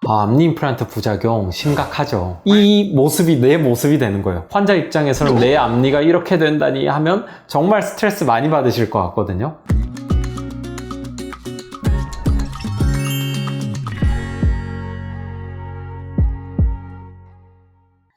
앞니 임플란트 부작용 심각하죠. 이 모습이 내 모습이 되는 거예요. 환자 입장에서는 내 앞니가 이렇게 된다니 하면 정말 스트레스 많이 받으실 것 같거든요.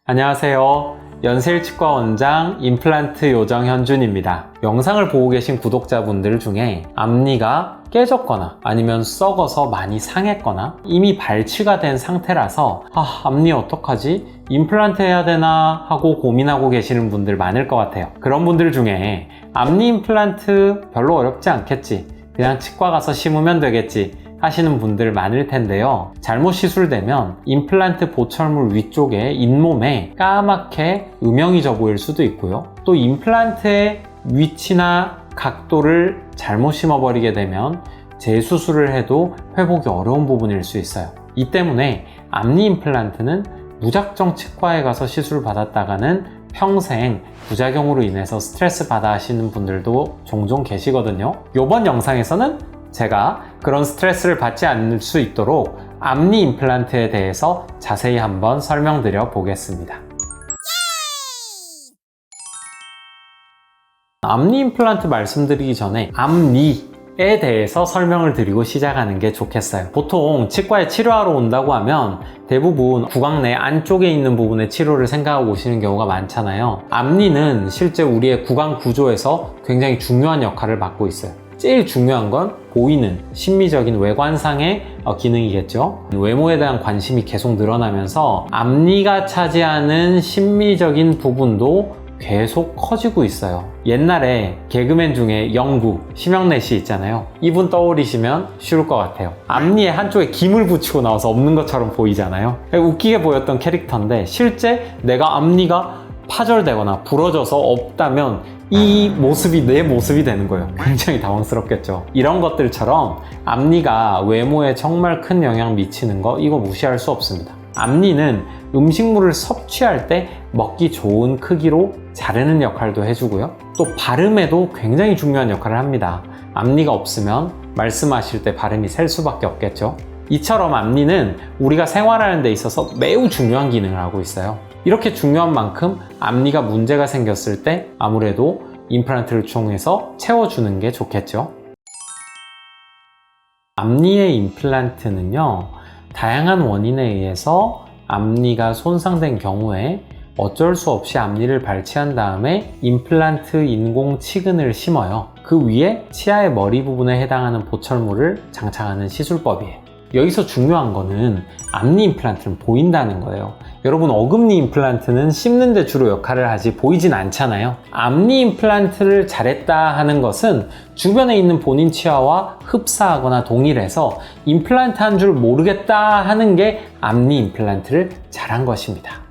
안녕하세요. 연세일치과 원장 임플란트 요정 현준입니다. 영상을 보고 계신 구독자분들 중에 앞니가 깨졌거나 아니면 썩어서 많이 상했거나 이미 발치가 된 상태라서 앞니 어떡하지? 임플란트 해야 되나? 하고 고민하고 계시는 분들 많을 것 같아요. 그런 분들 중에 앞니 임플란트 별로 어렵지 않겠지, 그냥 치과 가서 심으면 되겠지 하시는 분들 많을 텐데요. 잘못 시술되면 임플란트 보철물 위쪽에 잇몸에 까맣게 음영이 져 보일 수도 있고요. 또 임플란트의 위치나 각도를 잘못 심어버리게 되면 재수술을 해도 회복이 어려운 부분일 수 있어요. 이 때문에 앞니 임플란트는 무작정 치과에 가서 시술을 받았다가는 평생 부작용으로 인해서 스트레스 받아 하시는 분들도 종종 계시거든요. 이번 영상에서는 제가 그런 스트레스를 받지 않을 수 있도록 앞니 임플란트에 대해서 자세히 한번 설명드려 보겠습니다. 앞니 임플란트 말씀드리기 전에 앞니에 대해서 설명을 드리고 시작하는 게 좋겠어요. 보통 치과에 치료하러 온다고 하면 대부분 구강 내 안쪽에 있는 부분의 치료를 생각하고 오시는 경우가 많잖아요. 앞니는 실제 우리의 구강 구조에서 굉장히 중요한 역할을 맡고 있어요. 제일 중요한 건 보이는 심미적인 외관상의 기능이겠죠. 외모에 대한 관심이 계속 늘어나면서 앞니가 차지하는 심미적인 부분도 계속 커지고 있어요. 옛날에 개그맨 중에 영구, 심영래 씨 있잖아요. 이분 떠올리시면 쉬울 것 같아요. 앞니에 한쪽에 김을 붙이고 나와서 없는 것처럼 보이잖아요. 웃기게 보였던 캐릭터인데 실제 내가 앞니가 파절되거나 부러져서 없다면 이 모습이 내 모습이 되는 거예요. 굉장히 당황스럽겠죠. 이런 것들처럼 앞니가 외모에 정말 큰 영향 미치는 거, 이거 무시할 수 없습니다. 앞니는 음식물을 섭취할 때 먹기 좋은 크기로 자르는 역할도 해주고요. 또 발음에도 굉장히 중요한 역할을 합니다. 앞니가 없으면 말씀하실 때 발음이 셀 수밖에 없겠죠. 이처럼 앞니는 우리가 생활하는 데 있어서 매우 중요한 기능을 하고 있어요. 이렇게 중요한 만큼 앞니가 문제가 생겼을 때 아무래도 임플란트를 통해서 채워주는 게 좋겠죠. 앞니의 임플란트는요, 다양한 원인에 의해서 앞니가 손상된 경우에 어쩔 수 없이 앞니를 발치한 다음에 임플란트 인공 치근을 심어요. 그 위에 치아의 머리 부분에 해당하는 보철물을 장착하는 시술법이에요. 여기서 중요한 거는 앞니 임플란트는 보인다는 거예요. 여러분, 어금니 임플란트는 씹는 데 주로 역할을 하지 보이진 않잖아요. 앞니 임플란트를 잘했다 하는 것은 주변에 있는 본인 치아와 흡사하거나 동일해서 임플란트 한 줄 모르겠다 하는 게 앞니 임플란트를 잘한 것입니다.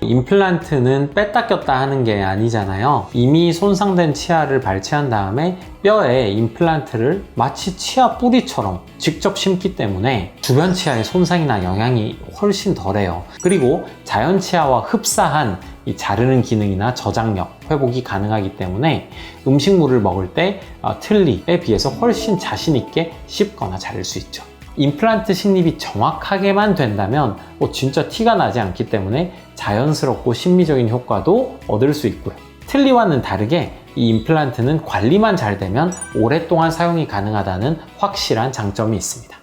임플란트는 뺐다 꼈다 하는 게 아니잖아요. 이미 손상된 치아를 발치한 다음에 뼈에 임플란트를 마치 치아 뿌리처럼 직접 심기 때문에 주변 치아의 손상이나 영향이 훨씬 덜해요. 그리고 자연 치아와 흡사한 이 자르는 기능이나 저장력, 회복이 가능하기 때문에 음식물을 먹을 때 틀니에 비해서 훨씬 자신 있게 씹거나 자를 수 있죠. 임플란트 식립이 정확하게만 된다면 진짜 티가 나지 않기 때문에 자연스럽고 심미적인 효과도 얻을 수 있고요. 틀니와는 다르게 이 임플란트는 관리만 잘 되면 오랫동안 사용이 가능하다는 확실한 장점이 있습니다.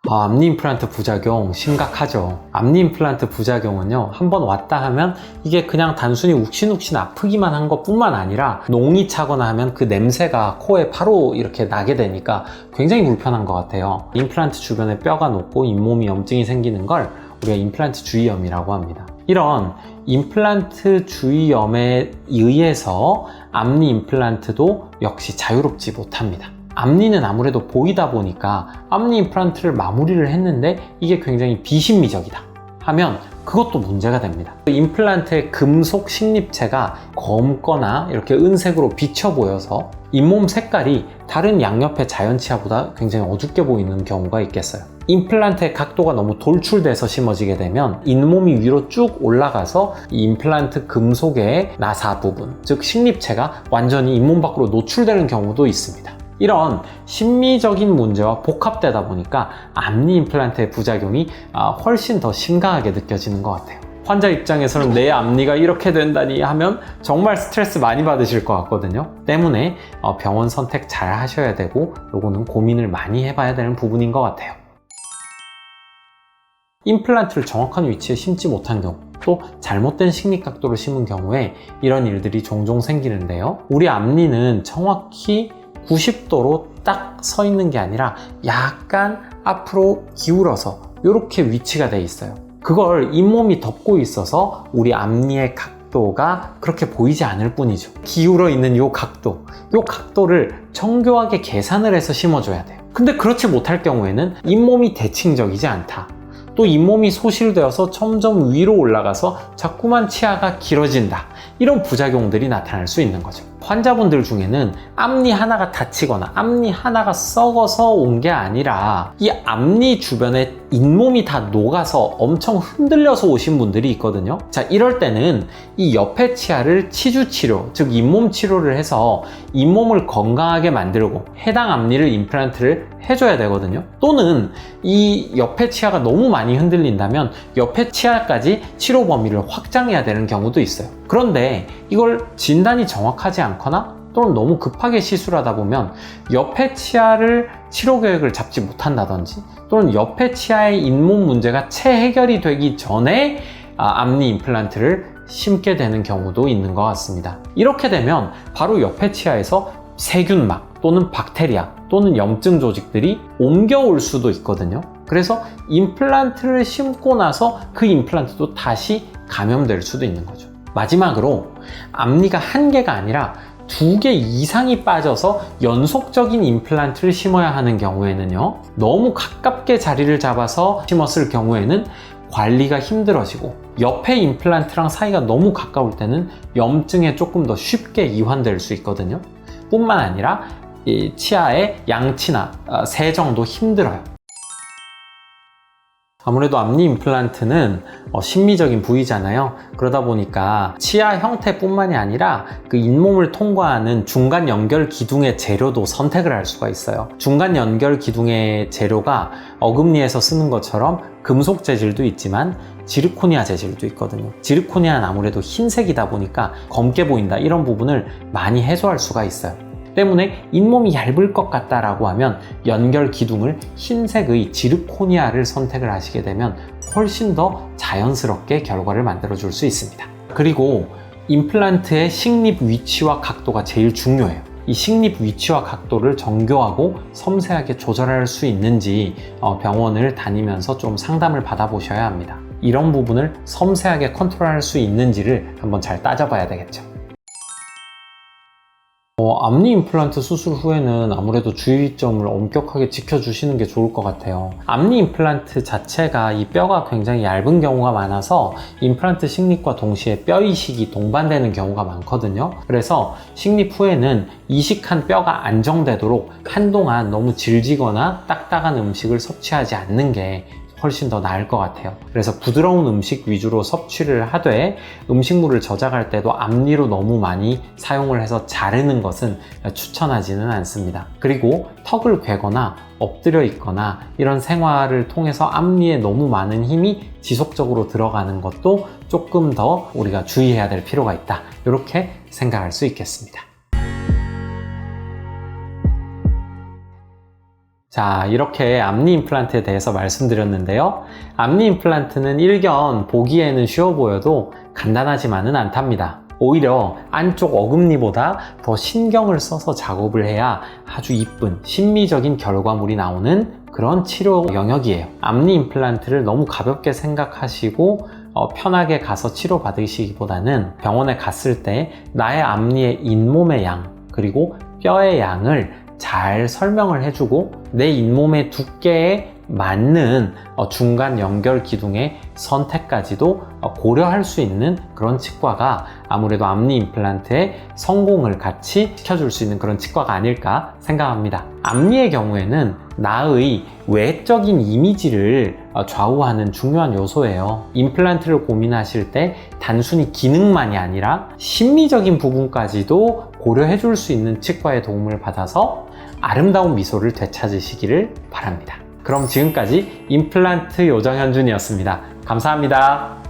앞니 임플란트 부작용 심각하죠. 앞니 임플란트 부작용은요, 한번 왔다 하면 이게 그냥 단순히 욱신욱신 아프기만 한 것뿐만 아니라 농이 차거나 하면 그 냄새가 코에 바로 이렇게 나게 되니까 굉장히 불편한 것 같아요. 임플란트 주변에 뼈가 녹고 잇몸이 염증이 생기는 걸 우리가 임플란트 주위염이라고 합니다. 이런 임플란트 주위염에 의해서 앞니 임플란트도 역시 자유롭지 못합니다. 앞니는 아무래도 보이다 보니까 앞니 임플란트를 마무리를 했는데 이게 굉장히 비심미적이다 하면 그것도 문제가 됩니다. 임플란트의 금속 식립체가 검거나 이렇게 은색으로 비쳐 보여서 잇몸 색깔이 다른 양옆의 자연 치아보다 굉장히 어둡게 보이는 경우가 있겠어요. 임플란트의 각도가 너무 돌출돼서 심어지게 되면 잇몸이 위로 쭉 올라가서 이 임플란트 금속의 나사 부분, 즉 식립체가 완전히 잇몸 밖으로 노출되는 경우도 있습니다. 이런 심미적인 문제와 복합되다 보니까 앞니 임플란트의 부작용이 훨씬 더 심각하게 느껴지는 것 같아요. 환자 입장에서는 내 앞니가 이렇게 된다니 하면 정말 스트레스 많이 받으실 것 같거든요. 때문에 병원 선택 잘 하셔야 되고 요거는 고민을 많이 해봐야 되는 부분인 것 같아요. 임플란트를 정확한 위치에 심지 못한 경우, 또 잘못된 식립 각도로 심은 경우에 이런 일들이 종종 생기는데요. 우리 앞니는 정확히 90도로 딱 서 있는 게 아니라 약간 앞으로 기울어서 이렇게 위치가 돼 있어요. 그걸 잇몸이 덮고 있어서 우리 앞니의 각도가 그렇게 보이지 않을 뿐이죠. 기울어 있는 이 각도를 정교하게 계산을 해서 심어줘야 돼요. 근데 그렇지 못할 경우에는 잇몸이 대칭적이지 않다. 또 잇몸이 소실되어서 점점 위로 올라가서 자꾸만 치아가 길어진다. 이런 부작용들이 나타날 수 있는 거죠. 환자분들 중에는 앞니 하나가 다치거나 앞니 하나가 썩어서 온 게 아니라 이 앞니 주변에 잇몸이 다 녹아서 엄청 흔들려서 오신 분들이 있거든요. 자, 이럴 때는 이 옆에 치아를 치주 치료, 즉 잇몸 치료를 해서 잇몸을 건강하게 만들고 해당 앞니를 임플란트를 해줘야 되거든요. 또는 이 옆에 치아가 너무 많이 흔들린다면 옆에 치아까지 치료 범위를 확장해야 되는 경우도 있어요. 그런데 이걸 진단이 정확하지 않거나 또는 너무 급하게 시술하다 보면 옆에 치아를 치료 계획을 잡지 못한다든지 또는 옆에 치아의 잇몸 문제가 채 해결이 되기 전에 앞니 임플란트를 심게 되는 경우도 있는 것 같습니다. 이렇게 되면 바로 옆에 치아에서 세균막 또는 박테리아 또는 염증 조직들이 옮겨올 수도 있거든요. 그래서 임플란트를 심고 나서 그 임플란트도 다시 감염될 수도 있는 거죠. 마지막으로 앞니가 한 개가 아니라 2개 이상이 빠져서 연속적인 임플란트를 심어야 하는 경우에는요, 너무 가깝게 자리를 잡아서 심었을 경우에는 관리가 힘들어지고 옆에 임플란트랑 사이가 너무 가까울 때는 염증에 조금 더 쉽게 이환될 수 있거든요. 뿐만 아니라 이 치아의 양치나 세정도 힘들어요. 아무래도 앞니 임플란트는 심미적인 부위잖아요. 그러다 보니까 치아 형태뿐만이 아니라 그 잇몸을 통과하는 중간 연결 기둥의 재료도 선택을 할 수가 있어요. 중간 연결 기둥의 재료가 어금니에서 쓰는 것처럼 금속 재질도 있지만 지르코니아 재질도 있거든요. 지르코니아는 아무래도 흰색이다 보니까 검게 보인다, 이런 부분을 많이 해소할 수가 있어요. 때문에 잇몸이 얇을 것 같다라고 하면 연결 기둥을 흰색의 지르코니아를 선택을 하시게 되면 훨씬 더 자연스럽게 결과를 만들어 줄 수 있습니다. 그리고 임플란트의 식립 위치와 각도가 제일 중요해요. 이 식립 위치와 각도를 정교하고 섬세하게 조절할 수 있는지 병원을 다니면서 좀 상담을 받아보셔야 합니다. 이런 부분을 섬세하게 컨트롤할 수 있는지를 한번 잘 따져봐야 되겠죠. 앞니 임플란트 수술 후에는 아무래도 주의점을 엄격하게 지켜주시는 게 좋을 것 같아요. 앞니 임플란트 자체가 이 뼈가 굉장히 얇은 경우가 많아서 임플란트 식립과 동시에 뼈 이식이 동반되는 경우가 많거든요. 그래서 식립 후에는 이식한 뼈가 안정되도록 한동안 너무 질지거나 딱딱한 음식을 섭취하지 않는 게 훨씬 더 나을 것 같아요. 그래서 부드러운 음식 위주로 섭취를 하되 음식물을 저장할 때도 앞니로 너무 많이 사용을 해서 자르는 것은 추천하지는 않습니다. 그리고 턱을 괴거나 엎드려 있거나 이런 생활을 통해서 앞니에 너무 많은 힘이 지속적으로 들어가는 것도 조금 더 우리가 주의해야 될 필요가 있다, 이렇게 생각할 수 있겠습니다. 자, 이렇게 앞니 임플란트에 대해서 말씀드렸는데요. 앞니 임플란트는 일견 보기에는 쉬워 보여도 간단하지만은 않답니다. 오히려 안쪽 어금니보다 더 신경을 써서 작업을 해야 아주 이쁜 심미적인 결과물이 나오는 그런 치료 영역이에요. 앞니 임플란트를 너무 가볍게 생각하시고 편하게 가서 치료 받으시기보다는 병원에 갔을 때 나의 앞니의 잇몸의 양 그리고 뼈의 양을 잘 설명을 해주고 내 잇몸의 두께에 맞는 중간 연결 기둥의 선택까지도 고려할 수 있는 그런 치과가 아무래도 앞니 임플란트의 성공을 같이 시켜줄 수 있는 그런 치과가 아닐까 생각합니다. 앞니의 경우에는 나의 외적인 이미지를 좌우하는 중요한 요소예요. 임플란트를 고민하실 때 단순히 기능만이 아니라 심미적인 부분까지도 고려해 줄 수 있는 치과의 도움을 받아서 아름다운 미소를 되찾으시기를 바랍니다. 그럼 지금까지 임플란트 요정현준이었습니다. 감사합니다.